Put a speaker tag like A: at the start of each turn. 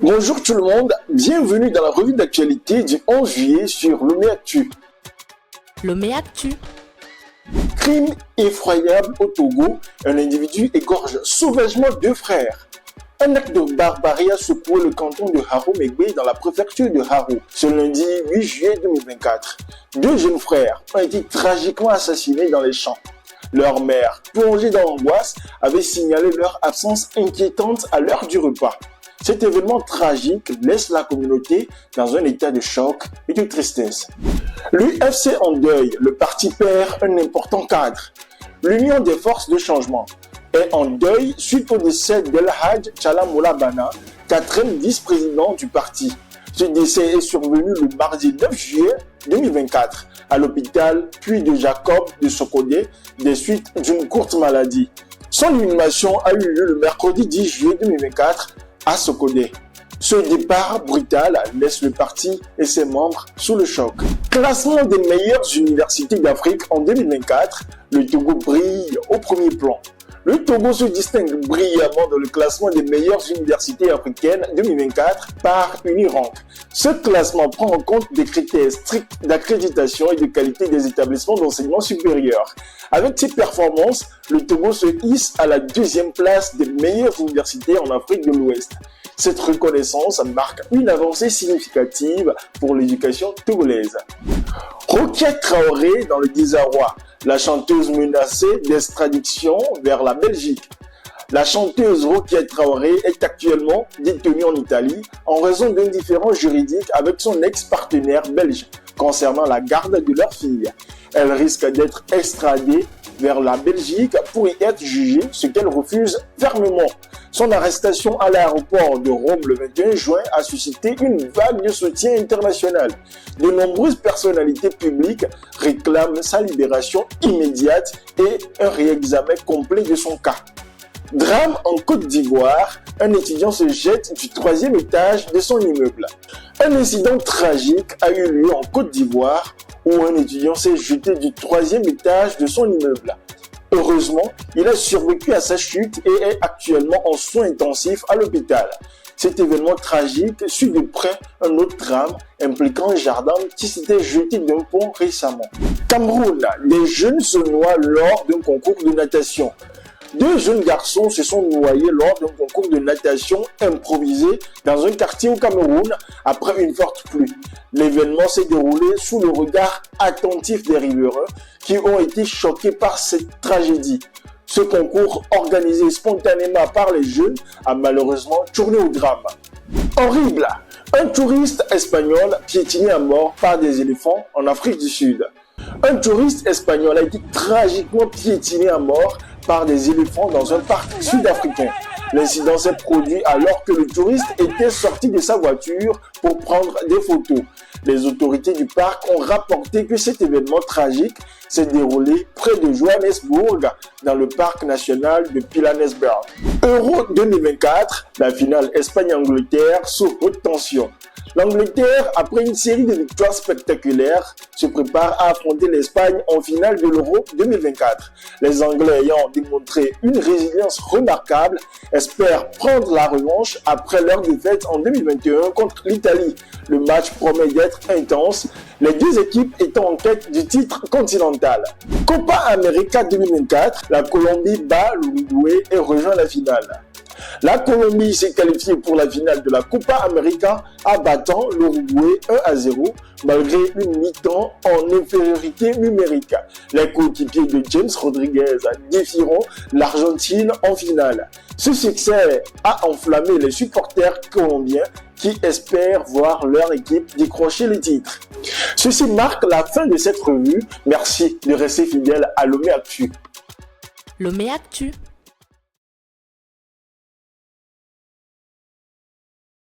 A: Bonjour tout le monde, bienvenue dans la revue d'actualité du 11 juillet sur Lomé Actu.
B: Lomé Actu.
A: Crime effroyable au Togo, un individu égorge sauvagement deux frères. Un acte de barbarie a secoué le canton de Haro-Megbe dans la préfecture de Haro ce lundi 8 juillet 2024. Deux jeunes frères ont été tragiquement assassinés dans les champs. Leur mère, plongée dans l'angoisse, avait signalé leur absence inquiétante à l'heure du repas. Cet événement tragique laisse la communauté dans un état de choc et de tristesse. L'UFC en deuil, le parti perd un important cadre. L'Union des forces de changement est en deuil suite au décès d'El-Hadj Tchalamoula Bana, quatrième vice-président du parti. Ce décès est survenu le mardi 9 juillet 2024 à l'hôpital Puy de Jacob de Sokodé des suites d'une courte maladie. Son inhumation a eu lieu le mercredi 10 juillet 2024 à Sokodé. Ce départ brutal laisse le parti et ses membres sous le choc. Classement des meilleures universités d'Afrique en 2024, le Togo brille au premier plan. Le Togo se distingue brillamment dans le classement des meilleures universités africaines 2024 par Unirank. Ce classement prend en compte des critères stricts d'accréditation et de qualité des établissements d'enseignement supérieur. Avec ces performances, le Togo se hisse à la deuxième place des meilleures universités en Afrique de l'Ouest. Cette reconnaissance marque une avancée significative pour l'éducation togolaise. Rokia Traoré dans le désarroi. La chanteuse menacée d'extradition vers la Belgique. La chanteuse Rokia Traoré est actuellement détenue en Italie en raison d'un différend juridique avec son ex-partenaire belge concernant la garde de leur fille. Elle risque d'être extradée vers la Belgique pour y être jugée, ce qu'elle refuse fermement. Son arrestation à l'aéroport de Rome le 21 juin a suscité une vague de soutien international. De nombreuses personnalités publiques réclament sa libération immédiate et un réexamen complet de son cas. Drame en Côte d'Ivoire, un étudiant se jette du 3e étage de son immeuble. Un incident tragique a eu lieu en Côte d'Ivoire où un étudiant s'est jeté du 3e étage de son immeuble. Heureusement, il a survécu à sa chute et est actuellement en soins intensifs à l'hôpital. Cet événement tragique suit de près un autre drame impliquant un gendarme qui s'était jeté d'un pont récemment. Cameroun, des jeunes se noient lors d'un concours de natation. Deux jeunes garçons se sont noyés lors d'un concours de natation improvisé dans un quartier au Cameroun après une forte pluie. L'événement s'est déroulé sous le regard attentif des riverains qui ont été choqués par cette tragédie. Ce concours, organisé spontanément par les jeunes, a malheureusement tourné au drame. Horrible! Un touriste espagnol piétiné à mort par des éléphants en Afrique du Sud. Un touriste espagnol a été tragiquement piétiné à mort par des éléphants dans un parc sud-africain. L'incident s'est produit alors que le touriste était sorti de sa voiture pour prendre des photos. Les autorités du parc ont rapporté que cet événement tragique s'est déroulé près de Johannesburg, dans le parc national de Pilanesberg. Euro 2024, la finale Espagne-Angleterre sous haute tension. L'Angleterre, après une série de victoires spectaculaires, se prépare à affronter l'Espagne en finale de l'Euro 2024. Les Anglais ayant démontré une résilience remarquable espèrent prendre la revanche après leur défaite en 2021 contre l'Italie. Le match promet d'être intense, les deux équipes étant en quête du titre continental. Copa América 2024, la Colombie bat l'Uruguay et rejoint la finale. La Colombie s'est qualifiée pour la finale de la Copa América en battant l'Uruguay 1-0 malgré une mi-temps en infériorité numérique. Les coéquipiers de James Rodriguez défieront l'Argentine en finale. Ce succès a enflammé les supporters colombiens qui espèrent voir leur équipe décrocher le titre. Ceci marque la fin de cette revue. Merci de rester fidèle à Lomé Actu.
B: Lomé Actu.